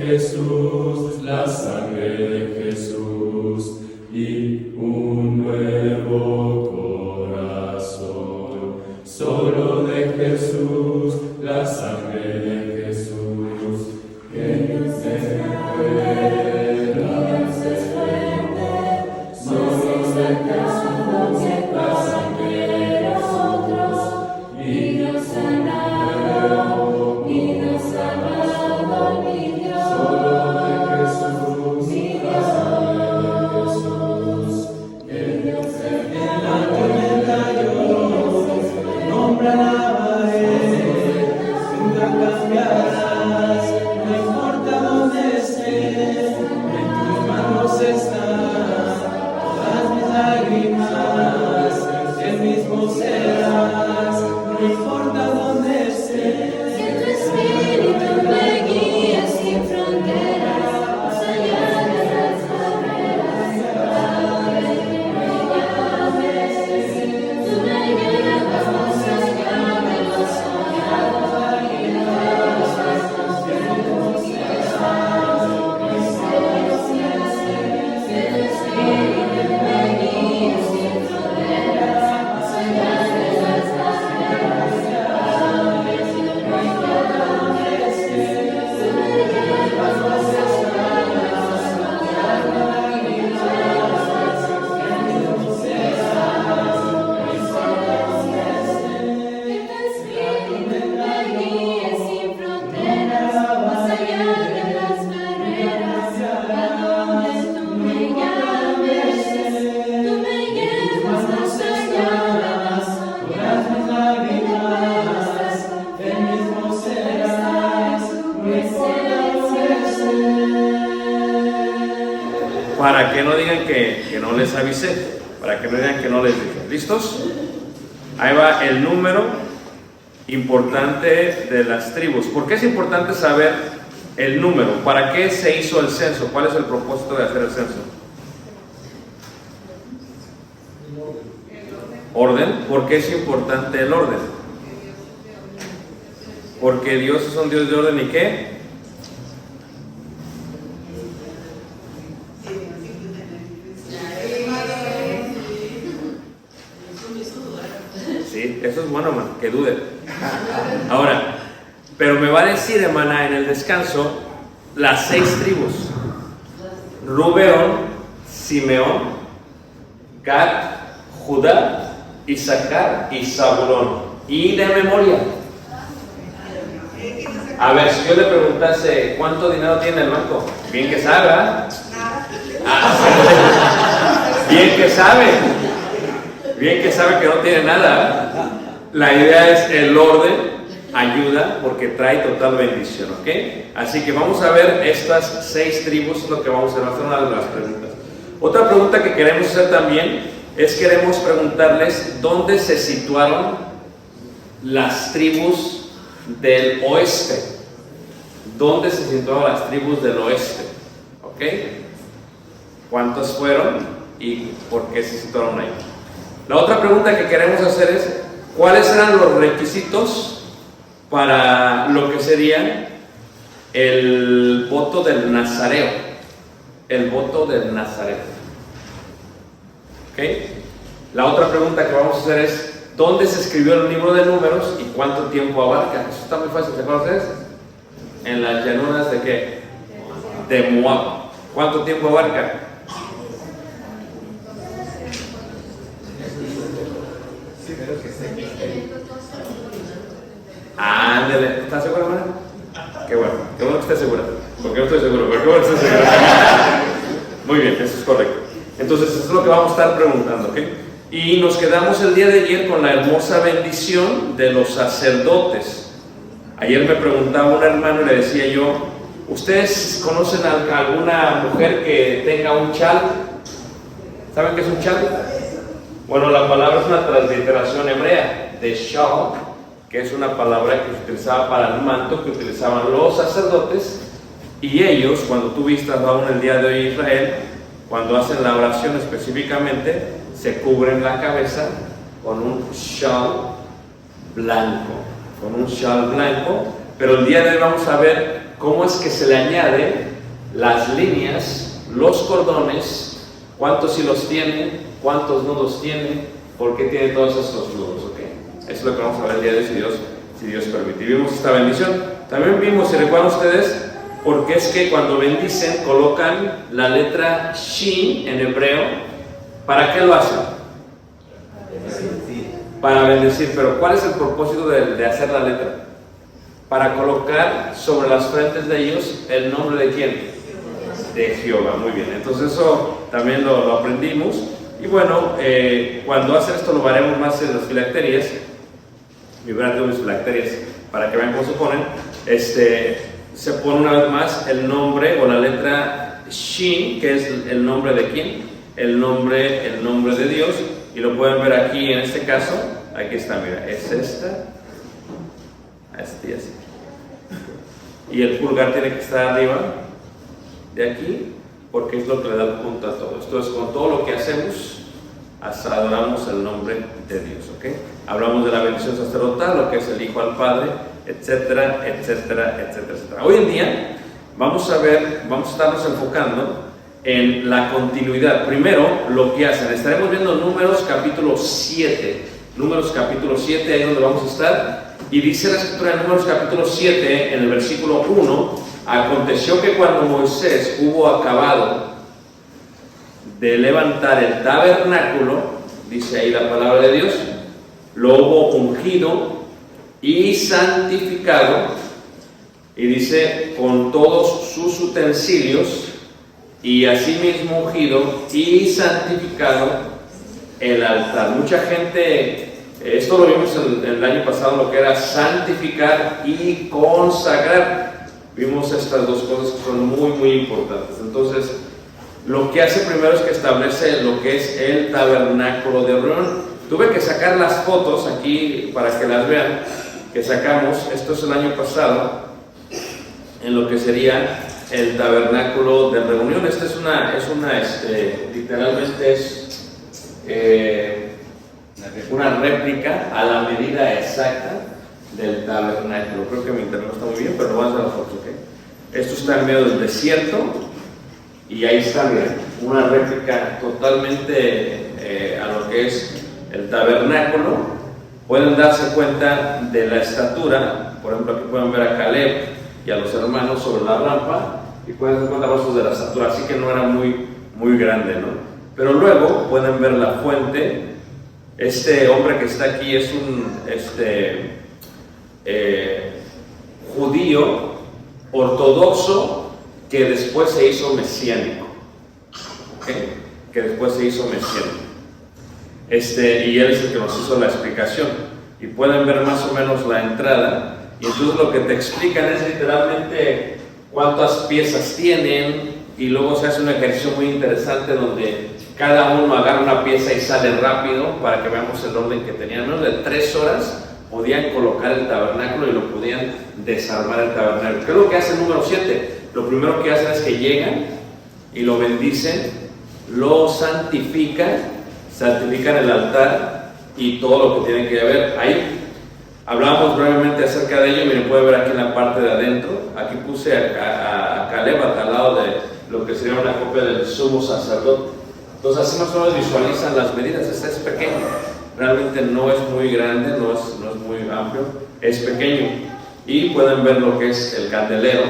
Jesús, la sangre de Jesús y un nuevo corazón. Solo de Jesús, la sangre de Jesús, que nos para que no digan que no les avisé, para que no digan que no les dije. ¿Listos? Ahí va el número importante de las tribus. ¿Por qué es importante saber el número? ¿Para qué se hizo el censo? ¿Cuál es el propósito de hacer el censo? Orden. ¿Por qué es importante el orden? Porque Dios es un Dios de orden. ¿Y qué? Sí, eso es bueno, man, que dude. Ahora, pero me va a decir, hermana, en el descanso, las 6 tribus: Rubén, Simeón, Gad, Judá, Isaacar y Zabulón. Y de memoria. A ver, si yo le preguntase cuánto dinero tiene el banco, bien que sabe, ¿verdad? Bien que sabe. Bien que sabe que no tiene nada. La idea es el orden ayuda porque trae total bendición, ¿ok? Así que vamos a ver estas 6 tribus, es lo que vamos a hacer, va a ser una de las preguntas. Otra pregunta que queremos hacer también es, queremos preguntarles dónde se situaron las tribus del oeste. ¿Dónde se situaron las tribus del oeste? ¿Ok? ¿Cuántos fueron y por qué se situaron ahí? La otra pregunta que queremos hacer es, ¿cuáles eran los requisitos para lo que sería el voto del nazareo? El voto del nazareo. ¿Ok? La otra pregunta que vamos a hacer es, ¿dónde se escribió el libro de Números y cuánto tiempo abarca? Eso está muy fácil, ¿se acuerdan ustedes? En las llanuras de ¿qué? De Moab. ¿Cuánto tiempo abarca? Ándale, ¿estás segura, hermana? Qué bueno que estés segura. Porque no estoy seguro, pero qué bueno que estés segura. Muy bien, eso es correcto. Entonces, eso es lo que vamos a estar preguntando, ¿ok? Y nos quedamos el día de ayer con la hermosa bendición de los sacerdotes. Ayer me preguntaba un hermano y le decía yo, ¿ustedes conocen a alguna mujer que tenga un chal? ¿Saben qué es un chal? Bueno, la palabra es una transliteración hebrea de shal, que es una palabra que se utilizaba para el manto que utilizaban los sacerdotes, y ellos, cuando tú vistas aún el día de hoy en Israel, cuando hacen la oración específicamente, se cubren la cabeza con un shal blanco, pero el día de hoy vamos a ver cómo es que se le añade las líneas, los cordones, cuántos sí los tiene, cuántos no los tiene, por qué tiene todos esos nudos, ¿ok? Eso es lo que vamos a ver el día de hoy, si Dios permite. Y vimos esta bendición. También vimos, si recuerdan ustedes, porque es que cuando bendicen colocan la letra Shin en hebreo. ¿Para qué lo hacen? Para bendecir. Pero ¿cuál es el propósito de hacer la letra? Para colocar sobre las frentes de ellos el nombre de ¿quién? De Jehová. Muy bien, entonces eso también lo aprendimos. Y bueno, cuando hacen esto lo haremos más en las filacterias. Mi verdad tengo mis filacterias para que vean cómo se ponen. Se pone una vez más el nombre o la letra Shin, que es el nombre de quién, el nombre de Dios, y lo pueden ver aquí en este caso. Aquí está, mira, es esta, y así. Y el pulgar tiene que estar arriba de aquí, porque es lo que le da el punto a todo. Entonces, con todo lo que hacemos, adoramos el nombre de Dios, ¿ok? Hablamos de la bendición sacerdotal, lo que es el Hijo al Padre, etcétera, etcétera, etcétera, etcétera. Hoy en día vamos a estarnos enfocando en la continuidad. Primero, lo que hacen. Estaremos viendo Números capítulo 7. Números capítulo 7, ahí es donde vamos a estar. Y dice la escritura en Números capítulo 7, en el versículo 1, aconteció que cuando Moisés hubo acabado de levantar el tabernáculo, dice ahí la palabra de Dios, lo hubo ungido y santificado, y dice con todos sus utensilios, y asimismo ungido y santificado el altar. Mucha gente, esto lo vimos el año pasado, lo que era santificar y consagrar. Vimos estas dos cosas que son muy, muy importantes. Entonces, lo que hace primero es que establece lo que es el tabernáculo de reunión. Tuve que sacar las fotos aquí para que las vean, que sacamos, esto es el año pasado, en lo que sería el tabernáculo de reunión. Esta literalmente es una réplica a la medida exacta del tabernáculo. Creo que mi internet no está muy bien, pero no vas a ver las fotos, ¿ok? Esto está en medio del desierto, y ahí está, miren, una réplica totalmente a lo que es el tabernáculo. Pueden darse cuenta de la estatura. Por ejemplo, aquí pueden ver a Caleb y a los hermanos sobre la rampa, y pueden darse cuenta de la estatura, así que no era muy, muy grande, ¿no? Pero luego pueden ver la fuente. Este hombre que está aquí es un judío ortodoxo que después se hizo mesiánico, ¿okay? Que después se hizo mesiánico. Y él es el que nos hizo la explicación, y pueden ver más o menos la entrada, y entonces lo que te explican es literalmente cuántas piezas tienen, y luego se hace un ejercicio muy interesante donde cada uno agarra una pieza y sale rápido para que veamos el orden que tenían. Menos de 3 horas podían colocar el tabernáculo y lo podían desarmar el tabernáculo. ¿Qué es lo que hace el número 7? Lo primero que hacen es que llegan y lo bendicen, lo santifican el altar y todo lo que tiene que haber ahí. Hablamos brevemente acerca de ello. Miren, pueden ver aquí en la parte de adentro. Aquí puse a Caleb al lado de lo que sería una copia del sumo sacerdote. Entonces así más o menos visualizan las medidas. Este es pequeño, realmente no es muy grande, no es muy amplio, es pequeño. Y pueden ver lo que es el candelero.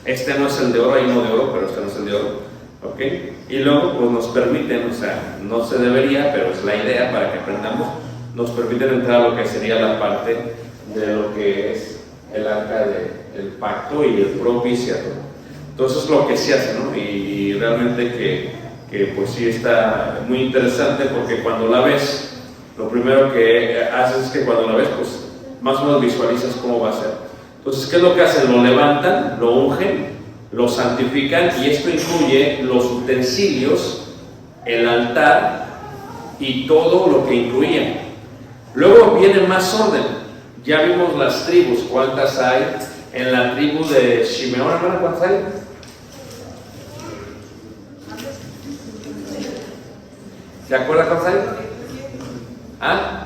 Este no es el de oro, hay uno de oro, pero este no es el de oro, ¿ok? Y luego pues nos permiten, o sea, no se debería, pero es la idea para que aprendamos, nos permiten entrar a lo que sería la parte de lo que es el arca del pacto y el propiciatorio. Entonces lo que se hace, ¿no? Y realmente que pues sí está muy interesante, porque cuando la ves, lo primero que haces es que cuando la ves, pues más o menos visualizas cómo va a ser. Entonces, ¿qué es lo que hacen? Lo levantan, lo ungen, lo santifican, y esto incluye los utensilios, el altar y todo lo que incluía. Luego viene más orden. Ya vimos las tribus, ¿cuántas hay? En la tribu de Shimeón, hermano, ¿cuántas hay? ¿Se acuerda cuántas hay? ¿Ah?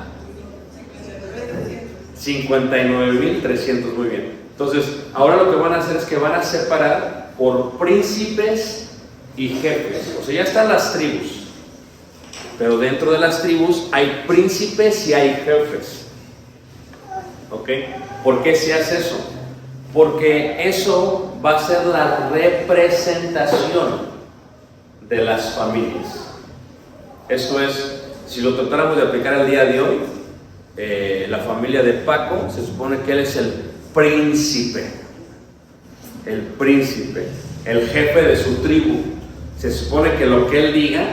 59.300, muy bien. Entonces, ahora lo que van a hacer es que van a separar por príncipes y jefes. O sea, ya están las tribus, pero dentro de las tribus hay príncipes y hay jefes. ¿Ok? ¿Por qué se hace eso? Porque eso va a ser la representación de las familias. Esto es, si lo tratáramos de aplicar al día de hoy, la familia de Paco, se supone que él es el príncipe, el jefe de su tribu. Se supone que lo que él diga,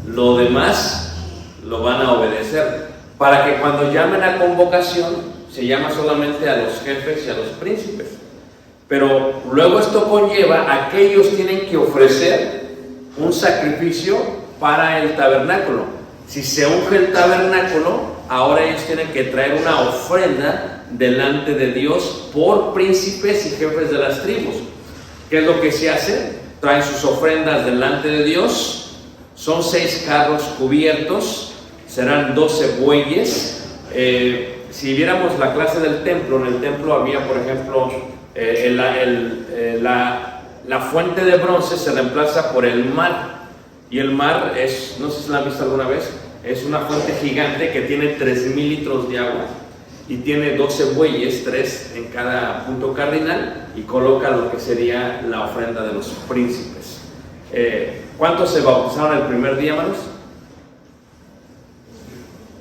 lo demás lo van a obedecer, para que cuando llamen a convocación se llama solamente a los jefes y a los príncipes. Pero luego esto conlleva a que ellos tienen que ofrecer un sacrificio para el tabernáculo. Si se unge el tabernáculo, ahora ellos tienen que traer una ofrenda delante de Dios por príncipes y jefes de las tribus. ¿Qué es lo que se hace? Traen sus ofrendas delante de Dios. Son 6 carros cubiertos, serán 12 bueyes. Si viéramos la clase del templo, en el templo había, por ejemplo, la fuente de bronce se reemplaza por el mar. Y el mar es, no sé si la han visto alguna vez, es una fuente gigante que tiene 3000 litros de agua y tiene 12 bueyes, 3 en cada punto cardinal, y coloca lo que sería la ofrenda de los príncipes. ¿Cuántos se bautizaron el primer día, hermanos?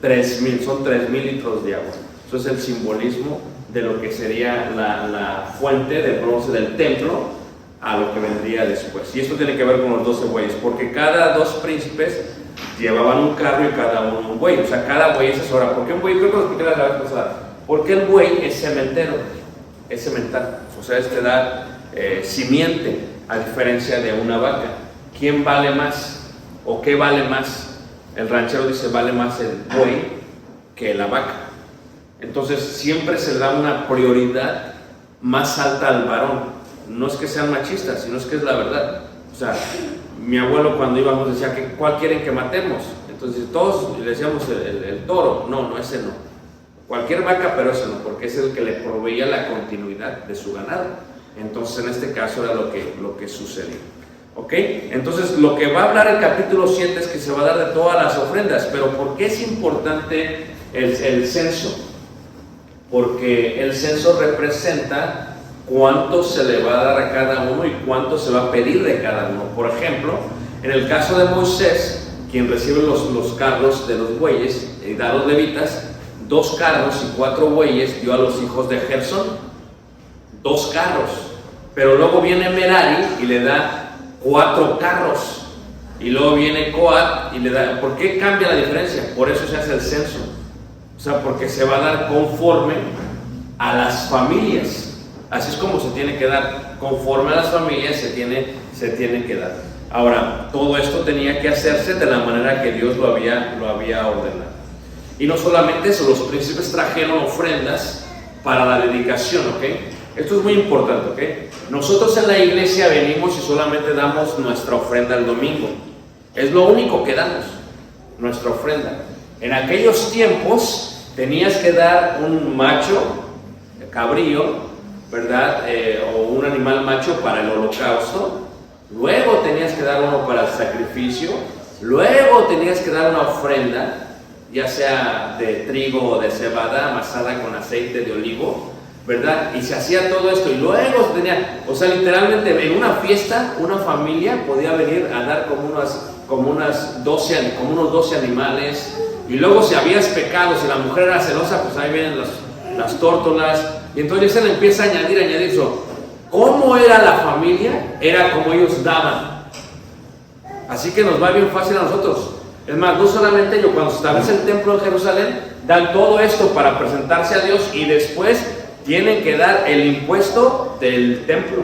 3000, son 3000 litros de agua. Eso es el simbolismo de lo que sería la fuente de bronce del templo a lo que vendría después. Y esto tiene que ver con los 12 bueyes, porque cada 2 príncipes llevaban un carro y cada uno un buey. O sea, cada buey es asesora. ¿Por qué un buey? Creo que lo expliqué la vez pasada. Porque el buey es cementero, es cemental. O sea, da simiente, a diferencia de una vaca. ¿Quién vale más? ¿O qué vale más? El ranchero dice, vale más el buey que la vaca. Entonces, siempre se da una prioridad más alta al varón. No es que sean machistas, sino es que es la verdad. O sea, mi abuelo cuando íbamos decía que ¿cuál quieren que matemos? Entonces todos le decíamos el toro. No, ese no. Cualquier vaca, pero ese no, porque es el que le proveía la continuidad de su ganado. Entonces en este caso era lo que sucedió. ¿Ok? Entonces lo que va a hablar el capítulo 7 es que se va a dar de todas las ofrendas. Pero ¿por qué es importante el censo? Porque el censo representa cuánto se le va a dar a cada uno y cuánto se va a pedir de cada uno. Por ejemplo, en el caso de Moisés, quien recibe los carros de los bueyes y da a los levitas, 2 carros y 4 bueyes dio a los hijos de Gersón. 2 carros. Pero luego viene Merari y le da 4 carros. Y luego viene Coat y le da... ¿Por qué cambia la diferencia? Por eso se hace el censo. O sea, porque se va a dar conforme a las familias. Así es como se tiene que dar, conforme a las familias se tiene que dar. Ahora, todo esto tenía que hacerse de la manera que Dios lo había ordenado. Y no solamente eso, los príncipes trajeron ofrendas para la dedicación, ¿ok? Esto es muy importante, ¿ok? Nosotros en la iglesia venimos y solamente damos nuestra ofrenda el domingo. Es lo único que damos, nuestra ofrenda. En aquellos tiempos tenías que dar un macho, cabrío, ¿verdad? O un animal macho para el holocausto. Luego tenías que dar uno para el sacrificio. Luego tenías que dar una ofrenda, ya sea de trigo o de cebada amasada con aceite de olivo, ¿verdad? Y se hacía todo esto. Y luego se tenía, o sea, literalmente en una fiesta, una familia podía venir a dar como unos 12 animales. Y luego si habías pecado, si la mujer era celosa, pues ahí vienen las tórtolas. Y entonces se le empieza a añadir eso. ¿Cómo era la familia? Era como ellos daban. Así que nos va bien fácil a nosotros. Es más, no solamente ellos, cuando se establece el templo en Jerusalén, dan todo esto para presentarse a Dios y después tienen que dar el impuesto del templo.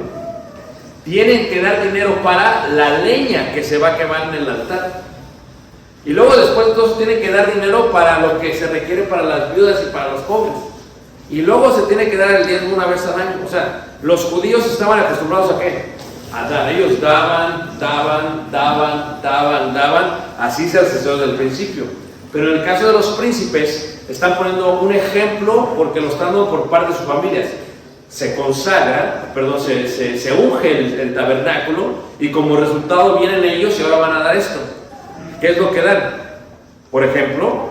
Tienen que dar dinero para la leña que se va a quemar en el altar. Y luego después de todo eso tienen que dar dinero para lo que se requiere para las viudas y para los pobres. Y luego se tiene que dar el diezmo una vez al año. O sea, los judíos estaban acostumbrados a ¿qué? A dar. Ellos daban. Así se hace desde el principio. Pero en el caso de los príncipes, están poniendo un ejemplo porque lo están dando por parte de sus familias. se consagra, perdón, se unge el tabernáculo y como resultado vienen ellos y ahora van a dar esto. ¿Qué es lo que dan? Por ejemplo,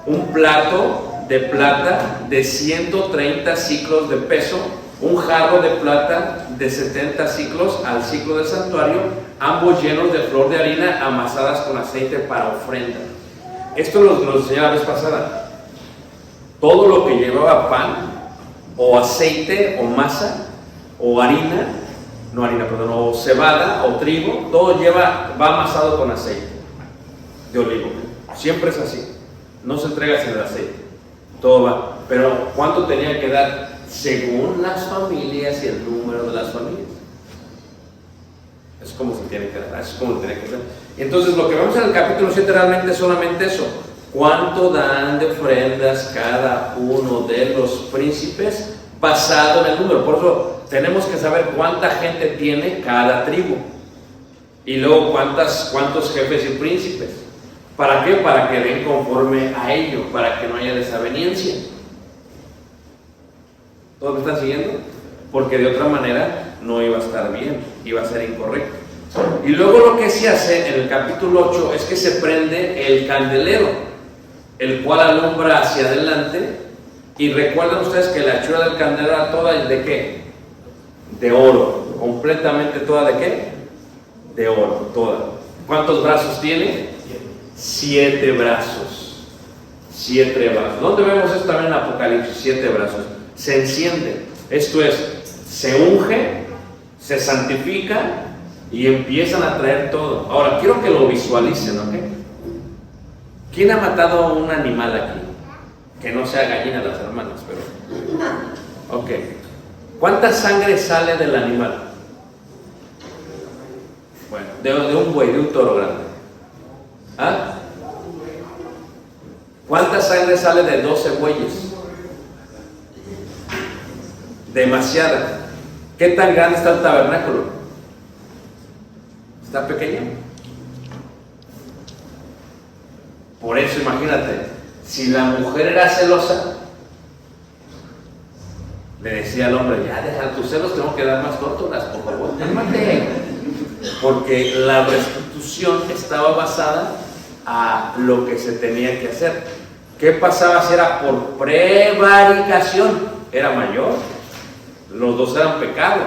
un plato de plata de 130 ciclos de peso, un jarro de plata de 70 ciclos al ciclo del santuario, ambos llenos de flor de harina amasadas con aceite para ofrenda. Esto lo enseñé la vez pasada. Todo lo que llevaba pan, o aceite, o masa, o harina, o cebada, o trigo, todo va amasado con aceite de olivo. Siempre es así. No se entrega sin el aceite. Todo va. Pero ¿cuánto tenía que dar? Según las familias y el número de las familias. Es como se tiene que dar. Es como se tiene que dar. Y entonces lo que vemos en el capítulo 7 realmente es solamente eso. ¿Cuánto dan de ofrendas cada uno de los príncipes basado en el número? Por eso tenemos que saber cuánta gente tiene cada tribu. Y luego cuántos jefes y príncipes. ¿Para qué? Para que den conforme a ello, para que no haya desaveniencia. ¿Todos me están siguiendo? Porque de otra manera no iba a estar bien, iba a ser incorrecto. Y luego lo que se hace en el capítulo 8 es que se prende el candelero, el cual alumbra hacia adelante. Y recuerdan ustedes que la hechura del candelero era toda ¿de qué? De oro, completamente toda ¿de qué? De oro, toda. ¿Cuántos brazos tiene? 7 brazos. 7 brazos. ¿Dónde vemos esto también en Apocalipsis? 7 brazos. Se enciende. Esto es, se unge, se santifica y empiezan a traer todo. Ahora, quiero que lo visualicen, ¿ok? ¿Quién ha matado a un animal aquí? Que no sea gallina las hermanas, pero... Ok. ¿Cuánta sangre sale del animal? Bueno, de un buey, de un toro grande. ¿Ah? ¿Cuánta sangre sale de 12 bueyes? Demasiada. ¿Qué tan grande está el tabernáculo? ¿Está pequeño? Por eso imagínate, si la mujer era celosa, le decía al hombre, ya deja tus celos, tengo que dar más torturas, por favor, cálmate. Porque la restitución estaba basada a lo que se tenía que hacer. ¿Qué pasaba si era por prevaricación? Era mayor. Los dos eran pecado,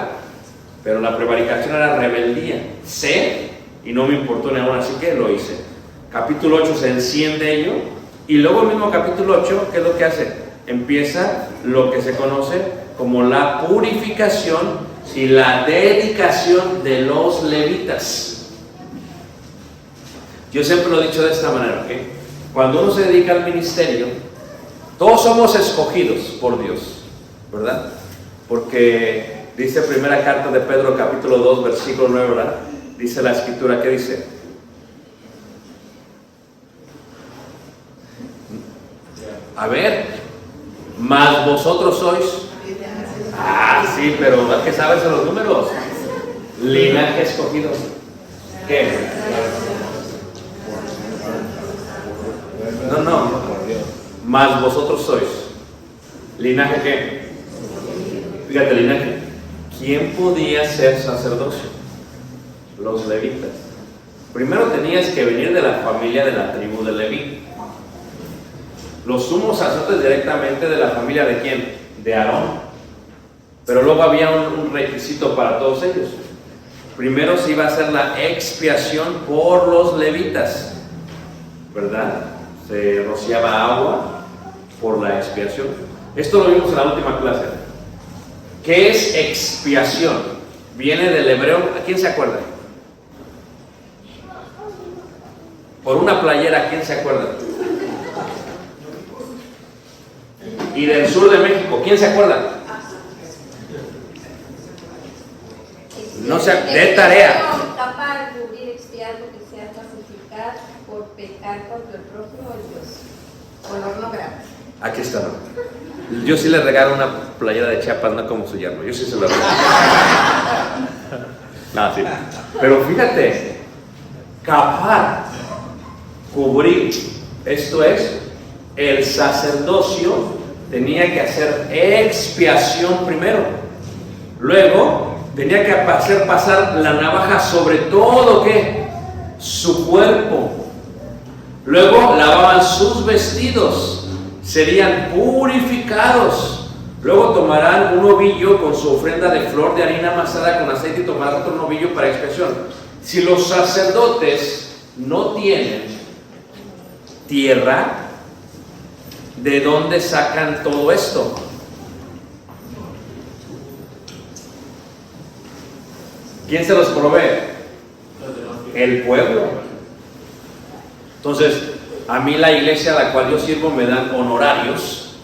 pero la prevaricación era rebeldía. Sé, y no me importó ni aún así que lo hice. Capítulo 8 se enciende ello, y luego el mismo capítulo 8, ¿qué es lo que hace? Empieza lo que se conoce como la purificación y la dedicación de los levitas. Yo siempre lo he dicho de esta manera, ¿ok? Cuando uno se dedica al ministerio, todos somos escogidos por Dios, ¿verdad? Porque dice primera carta de Pedro, capítulo 2, versículo 9, ¿verdad? Dice la escritura, ¿qué dice? A ver, más vosotros sois. Ah, sí, pero ¿a qué sabes de los números? Linaje escogido. ¿Qué? No. Más vosotros sois. ¿Linaje qué? Fíjate, linaje. ¿Quién podía ser sacerdocio? Los levitas. Primero tenías que venir de la familia de la tribu de Leví. Los sumos sacerdotes directamente de la familia de quién? De Aarón. Pero luego había un requisito para todos ellos. Primero se iba a hacer la expiación por los levitas, ¿verdad? Se rociaba agua por la expiación. Esto lo vimos en la última clase. ¿Qué es expiación? Viene del hebreo, ¿a quién se acuerda? Por una playera, ¿a quién se acuerda? Y del sur de México, ¿quién se acuerda? No sé, de tarea. Capaz de cubrir, expiar lo que sea, pacificar por pecar contra el prójimo y Dios. Color no grave. Aquí está, ¿no? Yo sí le regalo una playera de Chiapas, no como su yerno. Yo sí se lo regalo. No, sí. Pero fíjate, capar, cubrir, esto es, el sacerdocio tenía que hacer expiación primero. Luego tenía que hacer pasar la navaja sobre todo, ¿qué? Su cuerpo. Luego lavaban sus vestidos, serían purificados. Luego tomarán un ovillo con su ofrenda de flor de harina amasada con aceite y tomarán otro ovillo para expiación. Si los sacerdotes no tienen tierra, ¿de dónde sacan todo esto? ¿Quién se los provee? El pueblo. Entonces, a mí la iglesia a la cual yo sirvo me dan honorarios,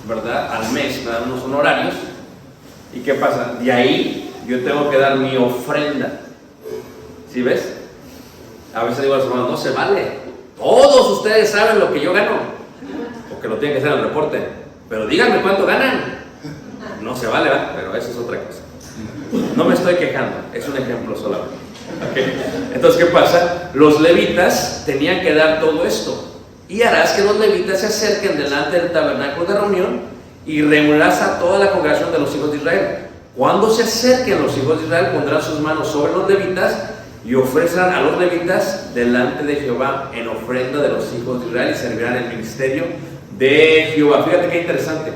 ¿verdad? Al mes me dan unos honorarios. ¿Y qué pasa? De ahí yo tengo que dar mi ofrenda. ¿Sí ves? A veces digo a los hermanos, no se vale. Todos ustedes saben lo que yo gano. Porque lo tienen que hacer en el reporte. Pero díganme cuánto ganan. No se vale, ¿verdad? Pero eso es otra cosa. No me estoy quejando, es un ejemplo solamente. ¿Okay? Entonces, ¿qué pasa? Los levitas tenían que dar todo esto. Y harás que los levitas se acerquen delante del tabernáculo de reunión y reunirás a toda la congregación de los hijos de Israel. Cuando se acerquen los hijos de Israel, pondrán sus manos sobre los levitas y ofrecerán a los levitas delante de Jehová en ofrenda de los hijos de Israel y servirán el ministerio de Jehová. Fíjate qué interesante.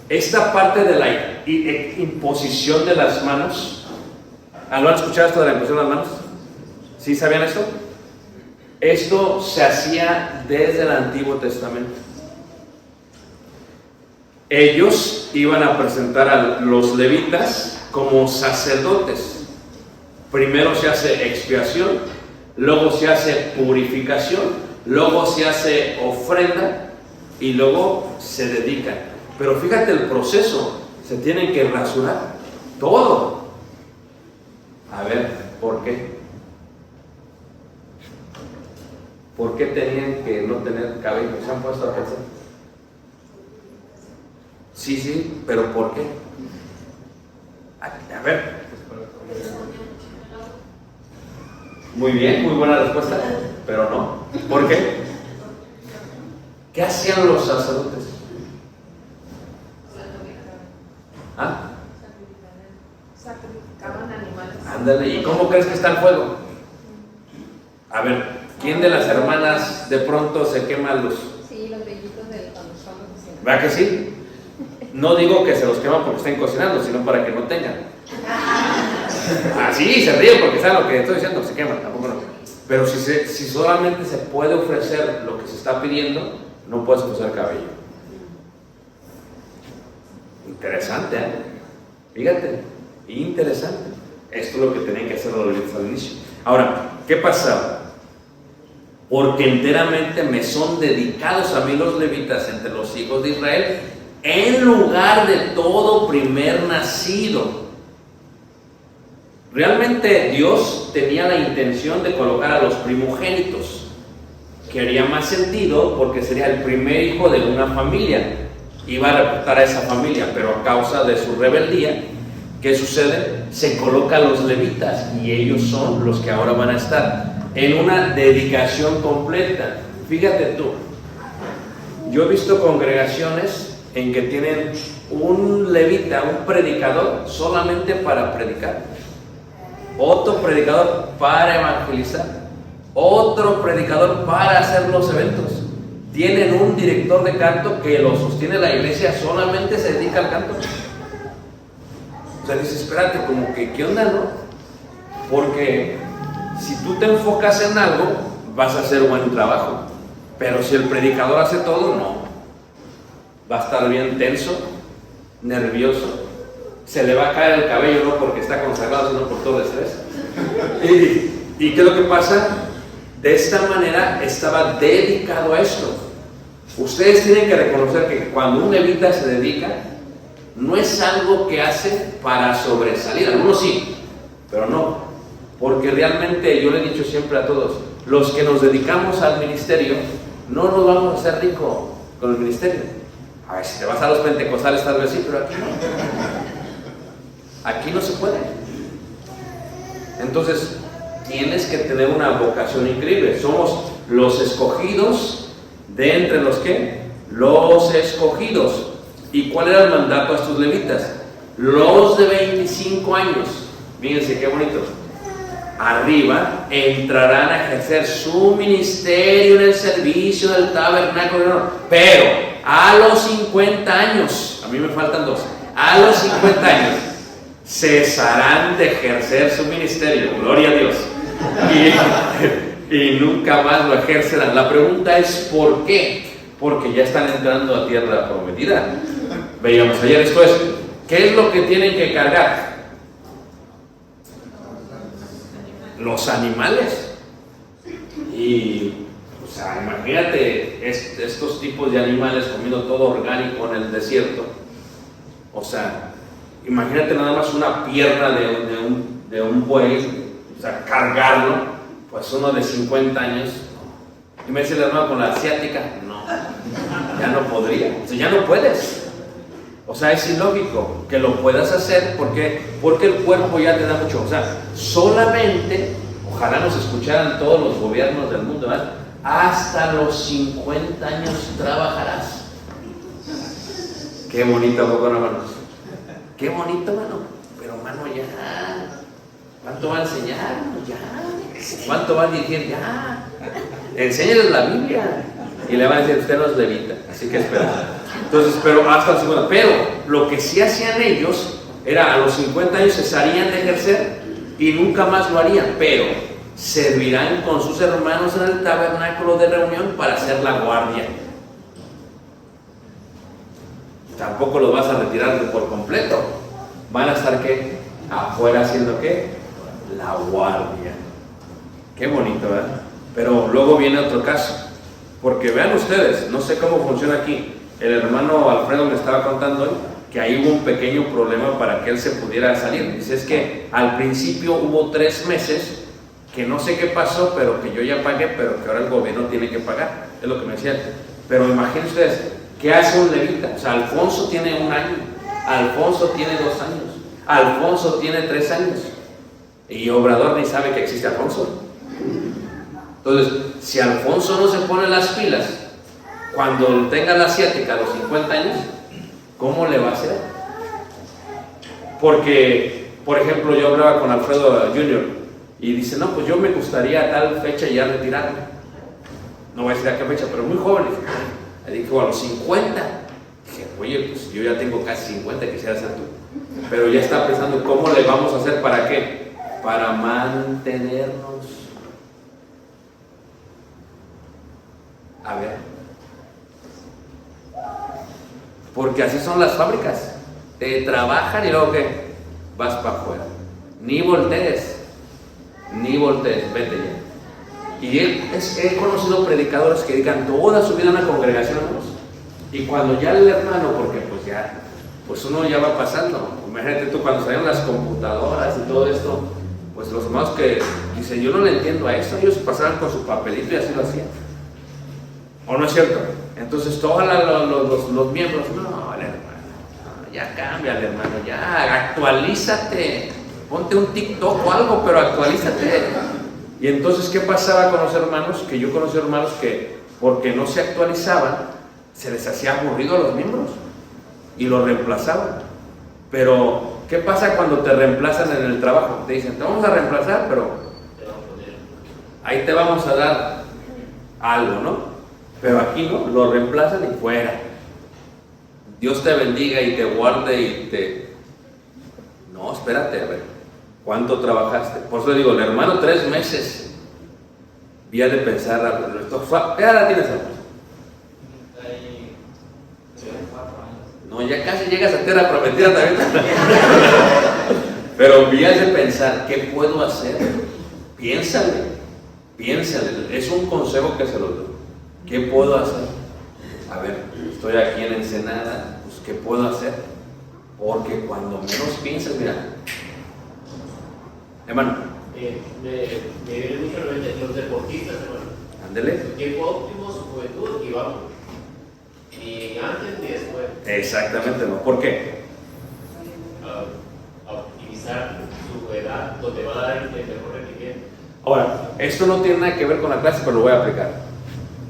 Esta parte de la imposición de las manos, ¿lo han escuchado esto de la imposición de las manos? ¿Sí sabían esto? Esto se hacía desde el Antiguo Testamento. Ellos iban a presentar a los levitas como sacerdotes. Primero se hace expiación, luego se hace purificación, luego se hace ofrenda y luego se dedican. Pero fíjate el proceso, se tienen que rasurar todo. A ver, ¿por qué? ¿Por qué tenían que no tener cabello? ¿Se han puesto a pensar? Sí, pero ¿por qué? A ver. Muy bien, muy buena respuesta, pero no. ¿Por qué? ¿Qué hacían los sacerdotes? ¿Ah? Sacrificaban animales. Ándale, ¿y cómo crees que está el fuego? A ver, ¿quién de las hermanas de pronto se quema luz? Sí, los vellitos de cuando estamos haciendo. ¿Verdad que sí? No digo que se los queman porque estén cocinando, sino para que no tengan. Ah, sí, se ríen porque saben lo que estoy diciendo, se queman, tampoco no. Pero si solamente se puede ofrecer lo que se está pidiendo, no puedes usar cabello. Interesante, ¿eh? Fíjate, interesante. Esto es lo que tenían que hacer los levitas al inicio. Ahora, ¿qué pasaba? Porque enteramente me son dedicados a mí los levitas entre los hijos de Israel, en lugar de todo primer nacido. Realmente Dios tenía la intención de colocar a los primogénitos, que haría más sentido porque sería el primer hijo de una familia. Iba a reportar a esa familia, pero a causa de su rebeldía, ¿qué sucede? Se coloca a los levitas y ellos son los que ahora van a estar en una dedicación completa. Fíjate tú, yo he visto congregaciones en que tienen un levita, un predicador solamente para predicar, otro predicador para evangelizar, otro predicador para hacer los eventos. Tienen un director de canto que lo sostiene la iglesia, solamente se dedica al canto. O sea, dices, espérate, como que, ¿qué onda, no? Porque si tú te enfocas en algo, vas a hacer buen trabajo. Pero si el predicador hace todo, no. Va a estar bien tenso, nervioso, se le va a caer el cabello, no porque está consagrado, sino por todo el estrés. ¿Y qué es lo que pasa? De esta manera estaba dedicado a esto. Ustedes tienen que reconocer que cuando un levita se dedica, no es algo que hace para sobresalir. Algunos sí, pero no. Porque realmente yo le he dicho siempre a todos, los que nos dedicamos al ministerio, no nos vamos a hacer ricos con el ministerio. A ver, si te vas a los pentecostales tal vez sí, pero aquí no. Aquí no se puede. Entonces, tienes que tener una vocación increíble. Somos los escogidos de entre los que, los escogidos. ¿Y cuál era el mandato a estos levitas? Los de 25 años, fíjense qué bonito, arriba entrarán a ejercer su ministerio en el servicio del tabernáculo, pero a los 50 años, a mí me faltan 2, a los 50 años cesarán de ejercer su ministerio, gloria a Dios, y nunca más lo ejercerán. La pregunta es ¿por qué? Porque ya están entrando a tierra prometida. Veíamos ayer esto es, ¿qué es lo que tienen que cargar? Los animales. Y, o sea, imagínate estos tipos de animales comiendo todo orgánico en el desierto. O sea, imagínate nada más una pierna de un buey, o sea, cargarlo, pues uno de 50 años. Y me dice el hermano con la asiática, no, ya no podría, o sea, ya no puedes. O sea, es ilógico que lo puedas hacer porque el cuerpo ya te da mucho. O sea, solamente, ojalá nos escucharan todos los gobiernos del mundo, ¿verdad? Hasta los 50 años trabajarás. Qué bonito, hermanos. Qué bonito, mano. Pero, mano, ya. ¿Cuánto va a enseñar? Ya. ¿Cuánto va a dirigir? Ya. Enséñales la Biblia. Y le van a decir, usted no es levita. Así que espera. Entonces, pero hasta los 50. Pero lo que sí hacían ellos era a los 50 años cesarían de ejercer y nunca más lo harían. Pero servirán con sus hermanos en el tabernáculo de reunión para hacer la guardia. Tampoco los vas a retirar por completo. Van a estar ¿qué? Afuera haciendo ¿qué? La guardia. Qué bonito, ¿verdad? Pero luego viene otro caso. Porque vean ustedes, no sé cómo funciona aquí. El hermano Alfredo me estaba contando hoy que ahí hubo un pequeño problema para que él se pudiera salir. Dice, es que al principio hubo 3 meses que no sé qué pasó, pero que yo ya pagué, pero que ahora el gobierno tiene que pagar. Es lo que me decía. Pero imagínense ustedes, ¿qué hace un levita? O sea, Alfonso tiene 1 año, Alfonso tiene 2 años, Alfonso tiene 3 años. Y Obrador ni sabe que existe Alfonso. Entonces, si Alfonso no se pone las pilas, cuando tenga la asiática a los 50 años, ¿cómo le va a hacer? Porque, por ejemplo, yo hablaba con Alfredo Jr. y dice, no, pues yo me gustaría a tal fecha ya retirarme. No voy a decir a qué fecha, pero muy joven. Le dije, a los 50. Dije, oye, pues yo ya tengo casi 50, quisiera ser tú. Pero ya está pensando, ¿cómo le vamos a hacer? ¿Para qué? Para mantenernos. A ver. Porque así son las fábricas. Te trabajan y luego ¿qué? Vas para afuera. Ni voltees, vete ya. Y he conocido predicadores que dedican toda su vida a una congregación, hermanos. Y cuando ya el hermano, porque pues uno ya va pasando. Imagínate tú cuando salieron las computadoras y todo esto, pues los hermanos que dicen, yo no le entiendo a eso, ellos pasaban con su papelito y así lo hacían. ¿O no es cierto? Entonces todos los miembros, no, el hermano, no, ya cámbiale, hermano, ya actualízate, ponte un TikTok o algo, pero actualízate. Y entonces, ¿qué pasaba con los hermanos? Que yo conocí hermanos que, porque no se actualizaban, se les hacía aburrido a los miembros y los reemplazaban. Pero, ¿qué pasa cuando te reemplazan en el trabajo? Te dicen, te vamos a reemplazar, pero ahí te vamos a dar algo, ¿no? Pero aquí no, lo reemplazan y fuera. Dios te bendiga y te guarde y te... No, espérate, a ver, ¿cuánto trabajaste? Por eso le digo, el hermano 3 meses. Vía de pensar, ya la tienes, hermano. No, ya casi llegas a tierra prometida también. Pero vías de pensar, ¿qué puedo hacer? Piénsale. Es un consejo que se lo doy. ¿Qué puedo hacer? A ver, estoy aquí en Ensenada, pues ¿qué puedo hacer? Porque cuando menos piensas, mira, hermano. Me viene mucho a la mente los deportistas, hermano. Ándele. Tiempo óptimo, su juventud y vamos. Ni antes ni después. Exactamente, ¿no? ¿Por qué? A optimizar su edad, donde va a dar el mejor rendimiento. Ahora, esto no tiene nada que ver con la clase, pero lo voy a aplicar.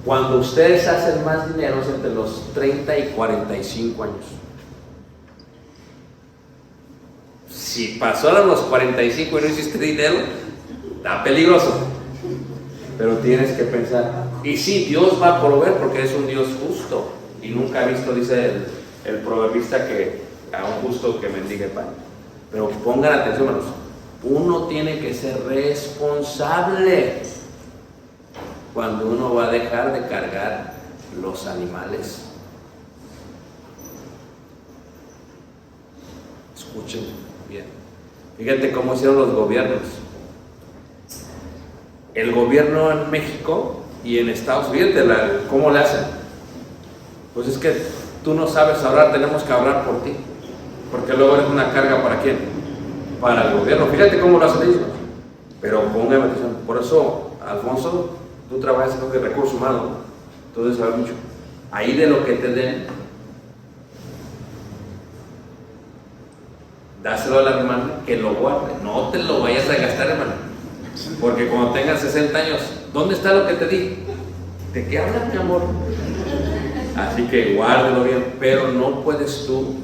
Cuando ustedes hacen más dinero es entre los 30 y 45 años. Si pasaron los 45 y no hiciste dinero, está peligroso. Pero tienes que pensar. Y sí, Dios va a proveer porque es un Dios justo. Y nunca he visto, dice el proverbista, que a un justo que mendigue pan. Pero pongan atención, hermanos. Uno tiene que ser responsable cuando uno va a dejar de cargar los animales. Escuchen bien. Fíjate cómo hicieron los gobiernos. El gobierno en México y en Estados Unidos, ¿cómo le hacen? Pues es que tú no sabes ahorrar, tenemos que ahorrar por ti. Porque luego eres una carga ¿para quién? Para el gobierno. Fíjate cómo lo hacen ellos. Pero póngame atención. Por eso, Alfonso, tú trabajas en de recursos humanos, tú debes saber mucho. Ahí de lo que te den, dáselo al hermano que lo guarde. No te lo vayas a gastar, hermano. Porque cuando tengas 60 años, ¿dónde está lo que te di? ¿De qué hablas, mi amor? Así que guárdelo bien, pero no puedes tú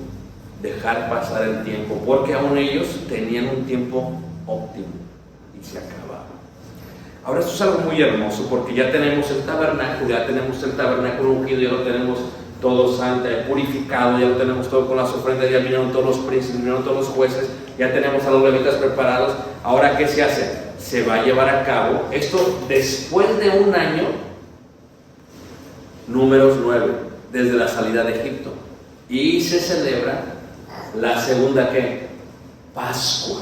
dejar pasar el tiempo, porque aún ellos tenían un tiempo óptimo y se acababa. Ahora esto es algo muy hermoso, porque ya tenemos el tabernáculo ungido, ya lo tenemos todo santo, purificado, ya lo tenemos todo con las ofrendas, ya vinieron todos los príncipes, vinieron todos los jueces, ya tenemos a los levitas preparados. Ahora, ¿qué se hace? Se va a llevar a cabo esto después de un año, Números 9, desde la salida de Egipto, y se celebra la segunda, ¿qué? Pascua.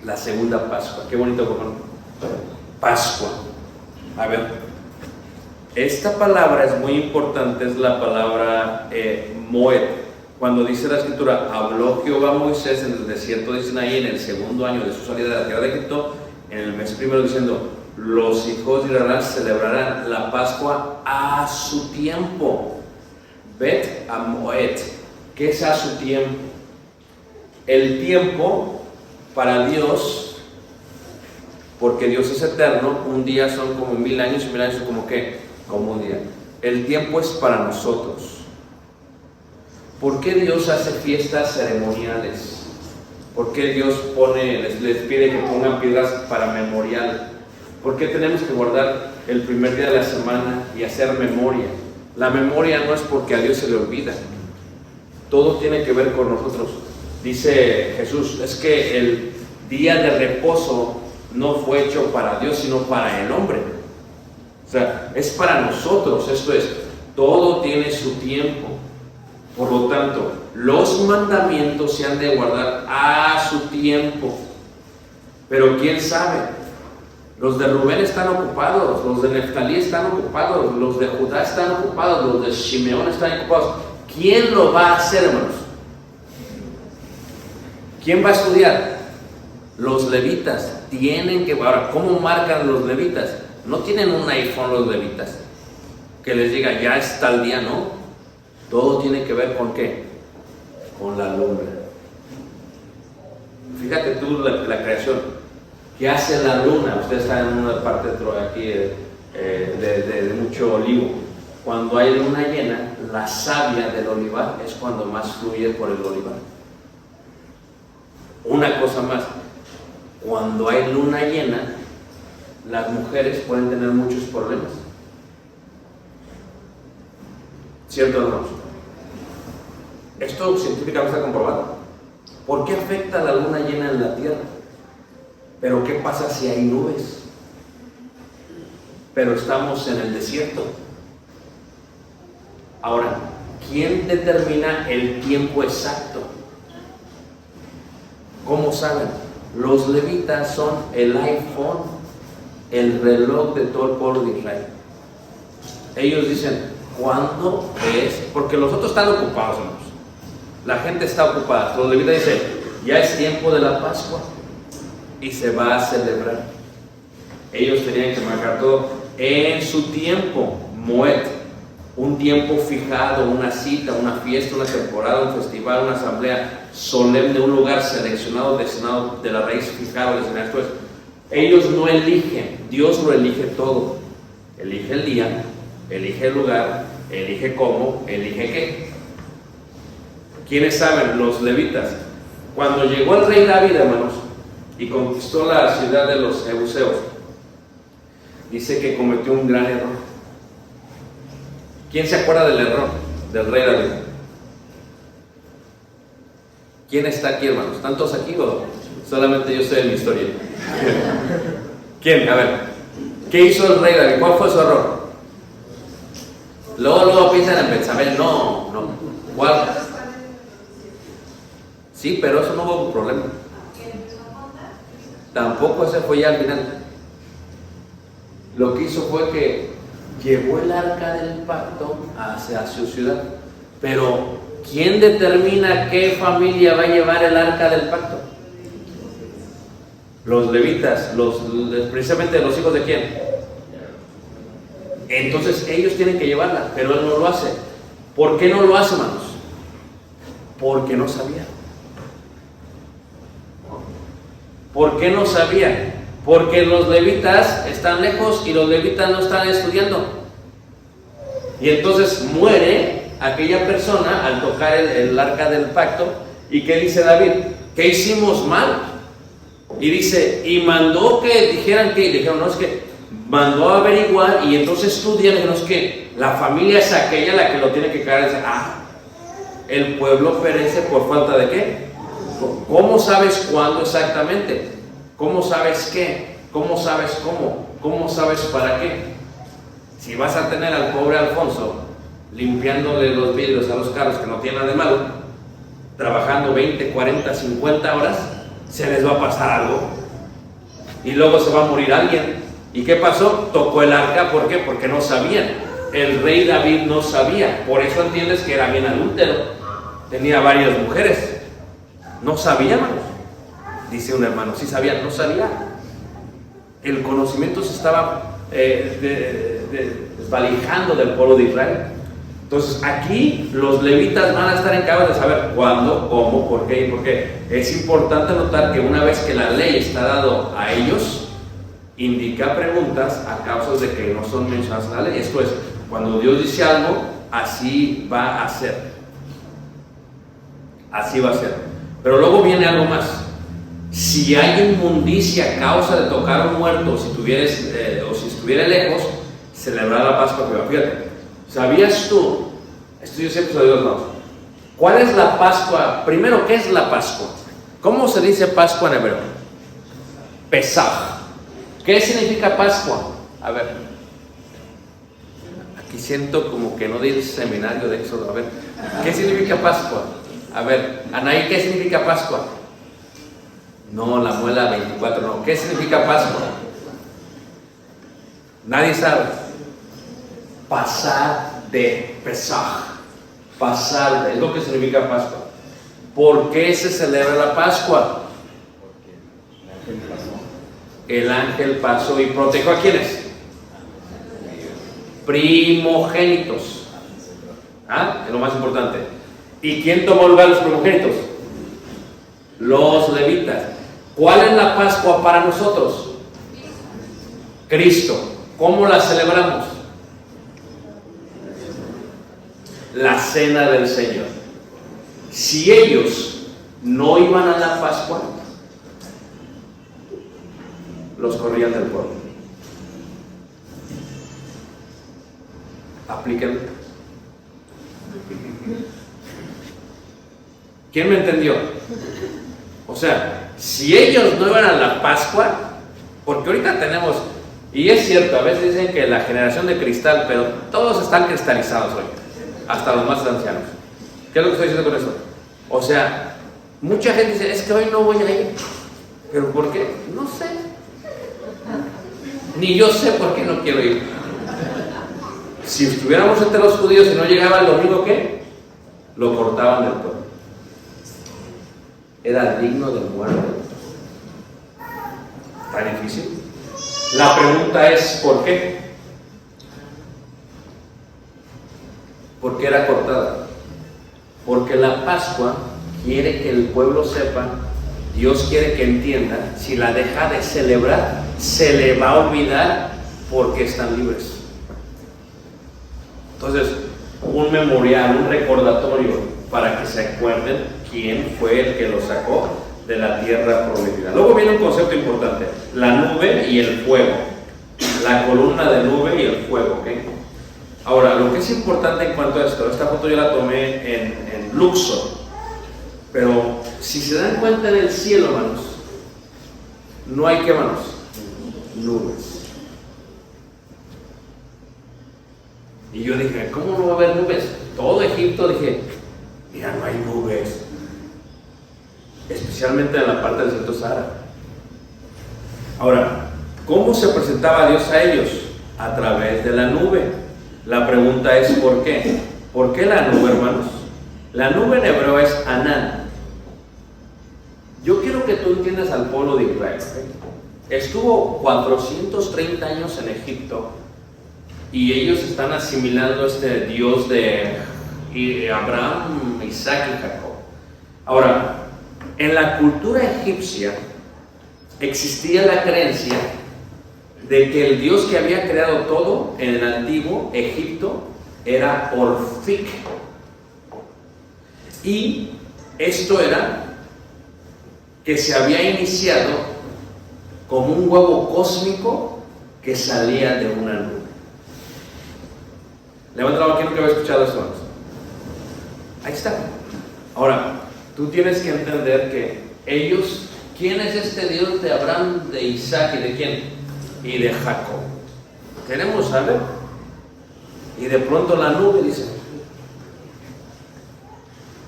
La segunda Pascua. Qué bonito, ¿no? Pascua. A ver, esta palabra es muy importante, es la palabra Moed. Cuando dice la escritura, habló Jehová a Moisés en el desierto de Sinaí en el segundo año de su salida de la tierra de Egipto, en el mes primero, diciendo: los hijos de Israel celebrarán la Pascua a su tiempo. Bet a Moed. ¿Qué es a su tiempo? El tiempo para Dios, porque Dios es eterno, un día son como 1000 años y 1000 años son como ¿qué? Como un día. El tiempo es para nosotros. ¿Por qué Dios hace fiestas ceremoniales? ¿Por qué Dios les pide que pongan piedras para memorial? ¿Por qué tenemos que guardar el primer día de la semana y hacer memoria? La memoria no es porque a Dios se le olvida. Todo tiene que ver con nosotros. Dice Jesús, es que el día de reposo no fue hecho para Dios, sino para el hombre. O sea, es para nosotros. Esto es, todo tiene su tiempo. Por lo tanto, los mandamientos se han de guardar a su tiempo. Pero ¿quién sabe? Los de Rubén están ocupados, los de Neftalí están ocupados, los de Judá están ocupados, los de Shimeón están ocupados. ¿Quién lo va a hacer, hermanos? ¿Quién va a estudiar? Los levitas tienen que... Ahora, ¿cómo marcan los levitas? No tienen un iPhone los levitas que les diga ya está el día, ¿no? Todo tiene que ver con ¿qué? Con la luna. Fíjate tú la creación. ¿Qué hace la luna? Usted está en una parte aquí de mucho olivo. Cuando hay luna llena, la savia del olivar es cuando más fluye por el olivar. Una cosa más, cuando hay luna llena, las mujeres pueden tener muchos problemas. ¿Cierto o no? Esto científicamente está comprobado. ¿Por qué afecta la luna llena en la Tierra? Pero ¿qué pasa si hay nubes? Pero estamos en el desierto. Ahora, ¿quién determina el tiempo exacto? ¿Cómo saben? Los levitas son el iPhone, el reloj de todo el pueblo de Israel. Ellos dicen, ¿cuándo es? Porque los otros están ocupados, hermanos. La gente está ocupada. Los levitas dicen, ya es tiempo de la Pascua y se va a celebrar. Ellos tenían que marcar todo en su tiempo, Moed, un tiempo fijado, una cita, una fiesta, una temporada, un festival, una asamblea solemne, un lugar seleccionado, destinado de la raíz fijado, destinado. Esto es, ellos no eligen, Dios lo elige todo. Elige el día, elige el lugar, elige cómo, elige qué. ¿Quiénes saben? Los levitas. Cuando llegó el rey David, hermanos, y conquistó la ciudad de los jebuseos, dice que cometió un gran error. ¿Quién se acuerda del error del rey David? ¿Quién está aquí, hermanos? ¿Están todos aquí o solamente yo estoy en mi historia? ¿Quién? A ver, ¿qué hizo el rey David? ¿Cuál fue su error? Luego piensan en Betsabé. No. ¿Cuál? Sí, pero eso no hubo un problema. Tampoco ese fue ya al final. Lo que hizo fue que llevó el arca del pacto hacia su ciudad. Pero, ¿quién determina qué familia va a llevar el arca del pacto? Los levitas, precisamente los hijos de quién. Entonces ellos tienen que llevarla, pero él no lo hace. ¿Por qué no lo hace, hermanos? Porque no sabía. ¿Por qué no sabía? Porque los levitas están lejos y los levitas no están estudiando. Y entonces muere aquella persona al tocar el arca del pacto. ¿Y qué dice David? ¿Qué hicimos mal? Y dice, y mandó que dijeran que, y dijeron, no, es que mandó a averiguar, y entonces estudian, y no es que la familia es aquella la que lo tiene que caer. Dice, el pueblo perece por falta de qué. ¿Cómo sabes cuándo exactamente? ¿Cómo sabes qué? ¿Cómo sabes cómo? ¿Cómo sabes para qué? Si vas a tener al pobre Alfonso limpiándole los vidrios a los carros, que no tiene nada de malo, trabajando 20, 40, 50 horas, se les va a pasar algo. Y luego se va a morir alguien. ¿Y qué pasó? Tocó el arca. ¿Por qué? Porque no sabían. El rey David no sabía. Por eso entiendes que era bien adúltero. Tenía varias mujeres. No sabía, hermanos. Dice un hermano, sí sabía, no sabía. El conocimiento se estaba desvalijando del pueblo de Israel. Entonces aquí los levitas van a estar encargados de saber cuándo, cómo, por qué y por qué. Es importante notar que una vez que la ley está dado a ellos, indica preguntas a causa de que no son mencionadas en la ley. Esto es, cuando Dios dice algo, así va a ser. Así va a ser. Pero luego viene algo más. Si hay inmundicia a causa de tocar a un muerto, si estuviera lejos, celebrar la Pascua. Pero fíjate, ¿sabías tú? Esto yo siempre se lo digo a los hermanos. ¿Cuál es la Pascua? Primero, ¿qué es la Pascua? ¿Cómo se dice Pascua en hebreo? Pesaj. ¿Qué significa Pascua? A ver. Aquí siento como que no di el seminario de Éxodo. A ver, ¿qué significa Pascua? A ver, Anaí, ¿qué significa Pascua? No, la muela 24, no. ¿Qué significa Pascua? Nadie sabe. Pasar de Pesaj. Pasar de, es lo que significa Pascua. ¿Por qué se celebra la Pascua? El ángel pasó y protegió a ¿quiénes? Primogénitos. Es lo más importante. ¿Y quién tomó el lugar de los primogénitos? Los levitas. ¿Cuál es la Pascua para nosotros? Cristo. ¿Cómo la celebramos? La cena del Señor. Si ellos no iban a la Pascua, los corrían del pueblo. Aplíquenlo. ¿Quién me entendió? O sea, si ellos no iban a la Pascua, porque ahorita tenemos, y es cierto, a veces dicen que la generación de cristal, pero todos están cristalizados hoy, hasta los más ancianos. ¿Qué es lo que estoy diciendo con eso? O sea, mucha gente dice, es que hoy no voy a ir. ¿Pero por qué? No sé. Ni yo sé por qué no quiero ir. Si estuviéramos entre los judíos y no llegaba el domingo, ¿qué? Lo cortaban del pueblo. Era digno de muerte. Está difícil. La pregunta es, ¿por qué? ¿Por qué era cortada? Porque la Pascua quiere que el pueblo sepa, Dios quiere que entienda, si la deja de celebrar, se le va a olvidar porque están libres. Entonces, un memorial, un recordatorio para que se acuerden quién fue el que los sacó de la tierra prometida. Luego viene un concepto importante, la nube y el fuego, la columna de nube y el fuego, ¿ok? Ahora, lo que es importante en cuanto a esto, esta foto yo la tomé en Luxor, pero si se dan cuenta en el cielo, hermanos, no hay, ¿qué, hermanos? Nubes. Y yo dije, ¿cómo no va a haber nubes? Todo Egipto, dije, mira, no hay nubes, especialmente en la parte del desierto Sahara. Ahora, ¿cómo se presentaba Dios a ellos? A través de la nube. La pregunta es ¿por qué? ¿Por qué la nube, hermanos? La nube en hebreo es Anán. Yo quiero que tú entiendas al pueblo de Israel, ¿ok? Estuvo 430 años en Egipto y ellos están asimilando este Dios de Abraham, Isaac y Jacob. Ahora, en la cultura egipcia existía la creencia de que el Dios que había creado todo en el antiguo Egipto era Orfik. Y esto era que se había iniciado como un huevo cósmico que salía de una nube. Levanta la mano, ¿quién nunca había escuchado eso antes? Ahí está. Ahora, tú tienes que entender que ellos, ¿quién es este Dios de Abraham, de Isaac y de quién? Y de Jacob. Queremos saber. Y de pronto la nube dice.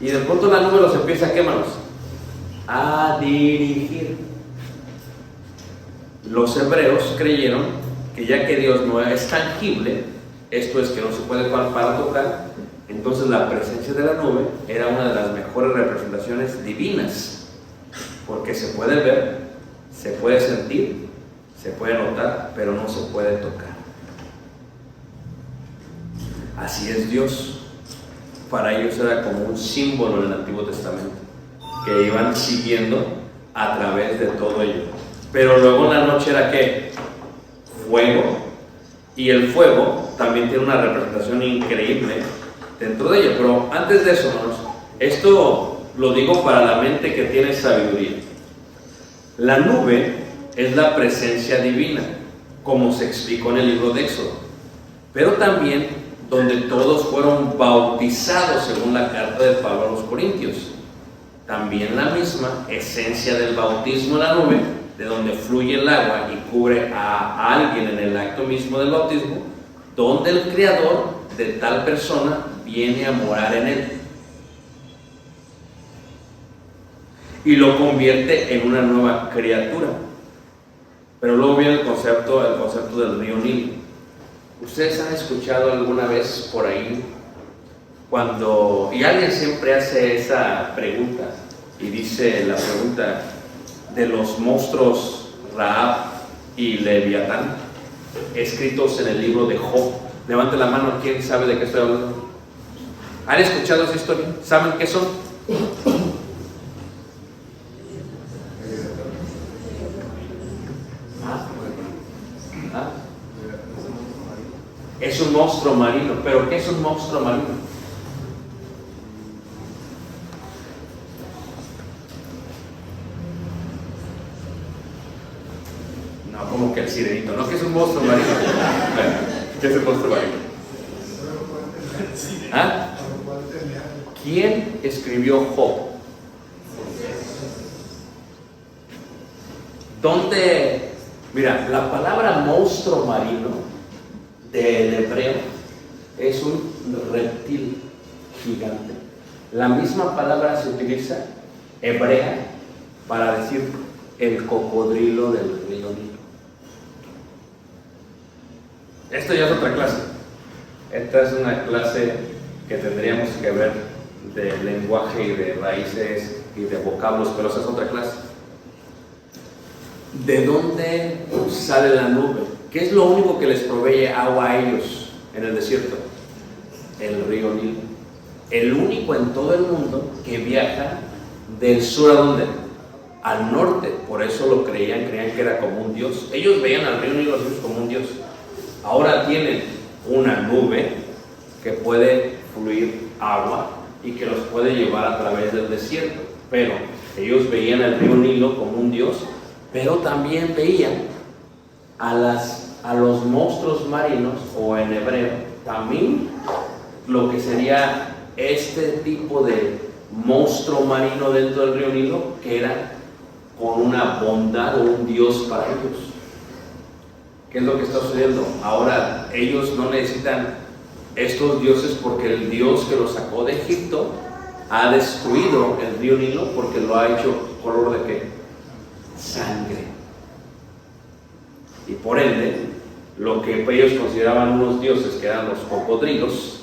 Y de pronto la nube los empieza a quemarlos, a dirigir. Los hebreos creyeron que ya que Dios no es tangible, esto es que no se puede palpar o tocar, entonces la presencia de la nube era una de las mejores representaciones divinas, porque se puede ver, se puede sentir, se puede notar, pero no se puede tocar. Así es Dios. Para ellos era como un símbolo en el Antiguo Testamento, que iban siguiendo a través de todo ello. Pero luego en la noche era ¿qué? Fuego. Y el fuego también tiene una representación increíble dentro de ello. Pero antes de eso, hermanos, esto lo digo para la mente que tiene sabiduría. La nube es la presencia divina, como se explicó en el libro de Éxodo, pero también donde todos fueron bautizados según la carta de Pablo a los Corintios. También la misma esencia del bautismo en la nube, de donde fluye el agua y cubre a alguien en el acto mismo del bautismo, donde el creador de tal persona viene a morar en él y lo convierte en una nueva criatura. Pero luego viene el concepto del río Nilo. ¿Ustedes han escuchado alguna vez por ahí cuando, y alguien siempre hace esa pregunta y dice la pregunta de los monstruos Rahab y Leviatán, escritos en el libro de Job? Levante la mano, ¿quién sabe de qué estoy hablando? ¿Han escuchado esa historia? ¿Saben qué son? Es un monstruo marino. ¿Pero qué es un monstruo marino? No, como que el sirenito. ¿No? ¿Qué es un monstruo marino? ¿Qué es un monstruo marino? ¿Ah? ¿Quién escribió Job? ¿Dónde? Mira, la palabra monstruo marino del hebreo es un reptil gigante. La misma palabra se utiliza hebrea para decir el cocodrilo del río Nilo. Esto ya es otra clase. Esta es una clase que tendríamos que ver de lenguaje y de raíces y de vocablos, pero esa es otra clase. ¿De dónde sale la nube? ¿Qué es lo único que les provee agua a ellos en el desierto? El río Nilo. El único en todo el mundo que viaja del sur a ¿dónde? Al norte. Por eso lo creían que era como un dios. Ellos veían al río Nilo como un dios. Ahora tienen una nube que puede fluir agua y que los puede llevar a través del desierto. Pero ellos veían al río Nilo como un Dios, pero también veían a los monstruos marinos, o en hebreo, también lo que sería este tipo de monstruo marino dentro del río Nilo, que era con una bondad o un Dios para ellos. ¿Qué es lo que está sucediendo? Ahora ellos no necesitan estos dioses porque el Dios que los sacó de Egipto ha destruido el río Nilo, porque lo ha hecho color de ¿qué? Sangre. Y por ende, lo que ellos consideraban unos dioses, que eran los cocodrilos.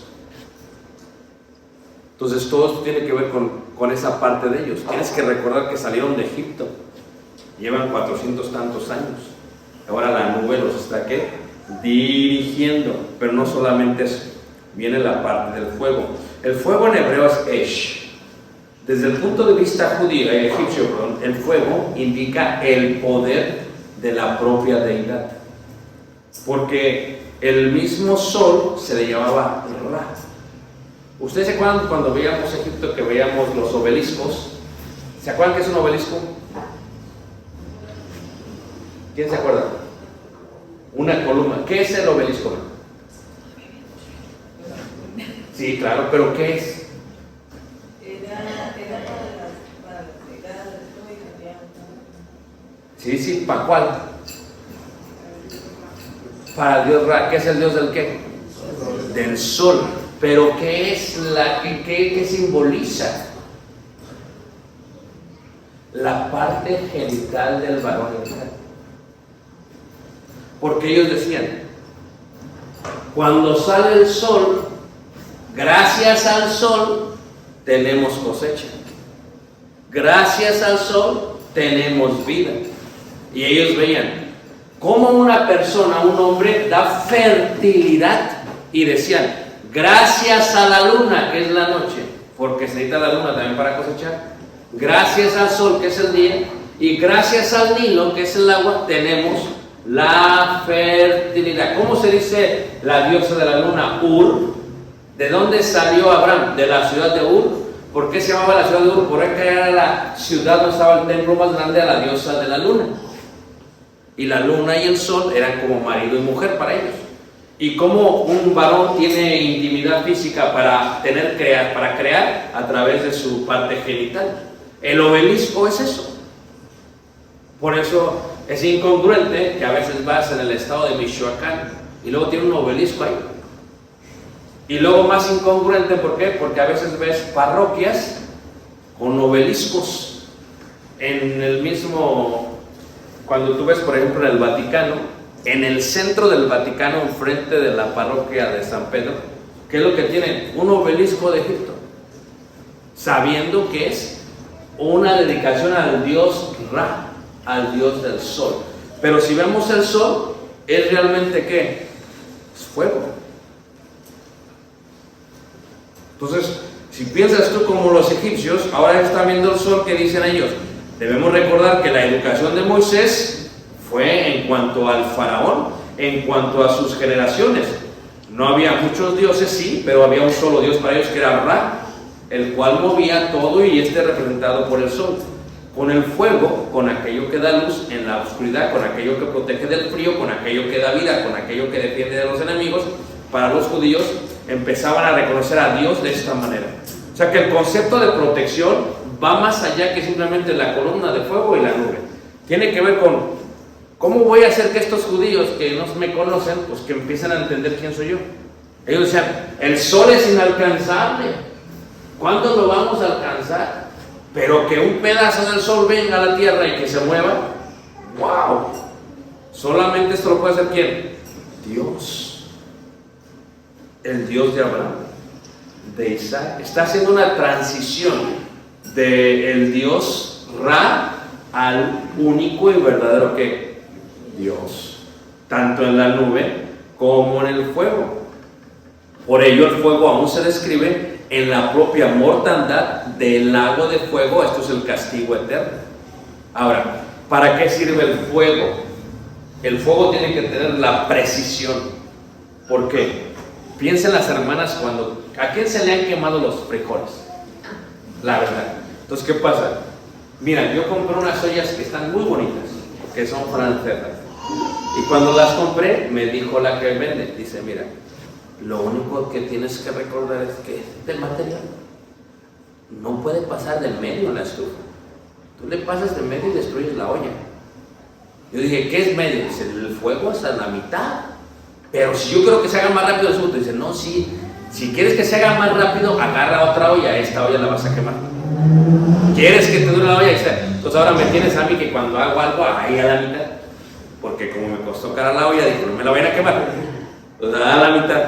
Entonces todo esto tiene que ver con esa parte de ellos. Tienes que recordar que salieron de Egipto, llevan 400 tantos años. Ahora la nube los está ¿qué? Dirigiendo. Pero no solamente eso, viene la parte del fuego. El fuego en hebreo es Esh. Desde el punto de vista judío, egipcio, el fuego indica el poder de la propia deidad, porque el mismo sol se le llamaba Ra. ¿Ustedes se acuerdan cuando veíamos Egipto, que veíamos los obeliscos? ¿Se acuerdan qué es un obelisco? ¿Quién se acuerda? Una columna. ¿Qué es el obelisco? Sí, claro, pero ¿qué es? Sí, ¿para cuál? Para el dios Ra. ¿Qué es el dios del qué? Del sol. Pero ¿qué es qué simboliza? La parte genital del varón y mujer. Porque ellos decían, cuando sale el sol, gracias al sol tenemos cosecha, gracias al sol tenemos vida. Y ellos veían cómo una persona, un hombre, da fertilidad, y decían, gracias a la luna, que es la noche, porque se necesita la luna también para cosechar, gracias al sol, que es el día, y gracias al Nilo, que es el agua, tenemos la fertilidad. ¿Cómo se dice la diosa de la luna? Ur. ¿De dónde salió Abraham? De la ciudad de Ur. ¿Por qué se llamaba la ciudad de Ur? Porque era la ciudad donde estaba el templo más grande a la diosa de la luna. Y la luna y el sol eran como marido y mujer para ellos. Y como un varón tiene intimidad física para crear a través de su parte genital. El obelisco es eso. Por eso es incongruente que a veces vas en el estado de Michoacán y luego tiene un obelisco ahí. Y luego más incongruente, ¿por qué? Porque a veces ves parroquias con obeliscos en el mismo. Cuando tú ves, por ejemplo, en el Vaticano, en el centro del Vaticano, enfrente de la parroquia de San Pedro, ¿qué es lo que tienen? Un obelisco de Egipto, sabiendo que es una dedicación al dios Ra, al dios del sol. Pero si vemos el sol, es realmente ¿qué? Es fuego. Entonces, si piensas tú como los egipcios, ahora están viendo el sol, ¿qué dicen ellos? Debemos recordar que la educación de Moisés fue en cuanto al faraón, en cuanto a sus generaciones. No había muchos dioses, sí, pero había un solo dios para ellos, que era Ra, el cual movía todo, y representado por el sol. Con el fuego, con aquello que da luz en la oscuridad, con aquello que protege del frío, con aquello que da vida, con aquello que defiende de los enemigos. Para los judíos empezaban a reconocer a Dios de esta manera. O sea que el concepto de protección va más allá que simplemente la columna de fuego y la nube. Tiene que ver con cómo voy a hacer que estos judíos que no me conocen, pues que empiecen a entender quién soy yo. Ellos decían, el sol es inalcanzable, ¿cuándo lo vamos a alcanzar? Pero que un pedazo del sol venga a la tierra y que se mueva, ¡wow! Solamente esto lo puede hacer ¿quién? Dios. El Dios de Abraham, de Isaac. Está haciendo una transición del Dios Ra al único y verdadero ¿qué? Dios, tanto en la nube como en el fuego. Por ello el fuego aún se describe en la propia mortandad del lago de fuego. Esto es el castigo eterno. Ahora, ¿para qué sirve el fuego? El fuego tiene que tener la precisión. ¿Por qué? Piensen las hermanas cuando... ¿A quién se le han quemado los frijoles? la verdad. Entonces, ¿qué pasa? Mira, yo compré unas ollas que están muy bonitas, que son francesas. Y cuando las compré, me dijo la que vende, dice, mira, lo único que tienes que recordar es que este material no puede pasar de medio en la estufa. Tú le pasas de medio y destruyes la olla. Yo dije, ¿qué es medio? Dice, el fuego es a la mitad. Pero si yo quiero que se haga más rápido el asunto, dice, no, sí, si quieres que se haga más rápido, agarra otra olla, esta olla la vas a quemar. ¿Quieres que te dure la olla? Entonces ahora me tienes a mí que cuando hago algo, ahí a la mitad. Porque como me costó cara la olla, dijo, no me la vayan a quemar. Entonces a la mitad.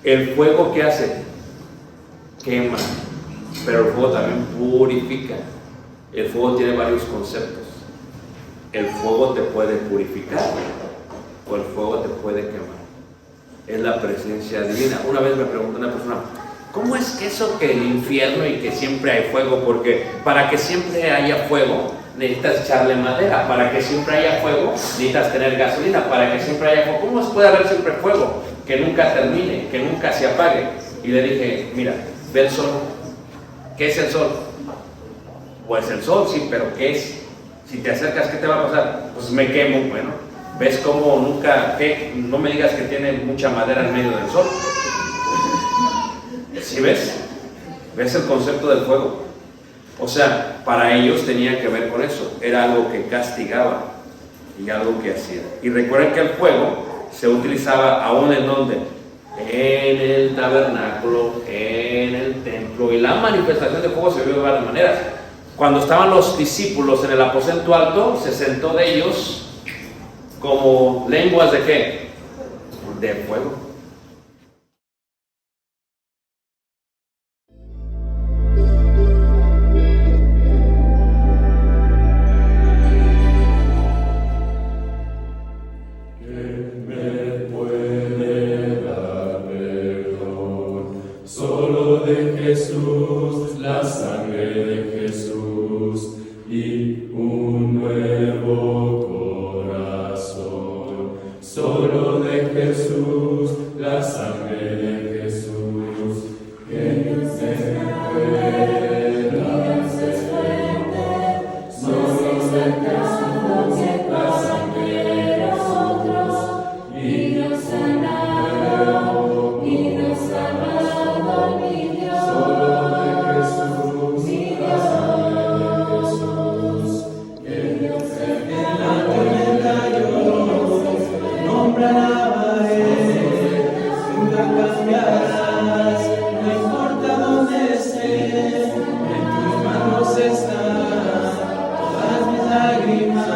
El fuego, ¿qué hace? Quema. Pero el fuego también purifica. El fuego tiene varios conceptos. El fuego te puede purificar o el fuego te puede quemar. Es la presencia divina. Una vez me preguntó una persona, ¿cómo es que eso que el infierno y que siempre hay fuego? Porque para que siempre haya fuego necesitas echarle madera. Para que siempre haya fuego necesitas tener gasolina. Para que siempre haya fuego, ¿cómo puede haber siempre fuego? Que nunca termine, que nunca se apague. Y le dije, mira, ve el sol. ¿Qué es el sol? Pues el sol, sí, pero ¿qué es? Si te acercas, ¿qué te va a pasar? Pues me quemo. Bueno, ¿ves cómo nunca, qué? No me digas que tiene mucha madera en medio del sol. ¿Sí ves? ¿Ves el concepto del fuego? O sea, para ellos tenía que ver con eso. Era algo que castigaba y algo que hacía. Y recuerden que el fuego se utilizaba aún en donde, en el tabernáculo, en el templo, y la manifestación de fuego se vio de varias maneras. Cuando estaban los discípulos en el aposento alto, se sentó de ellos como lenguas de ¿qué? De fuego. Solo de Jesús, la sangre de Jesús y un nuevo corazón. Solo de Jesús, la sangre de Jesús, que se pueda defender. Solo de Jesús, la sangre de nosotros y nos sanado, y nos sanado. Están todas mis lágrimas.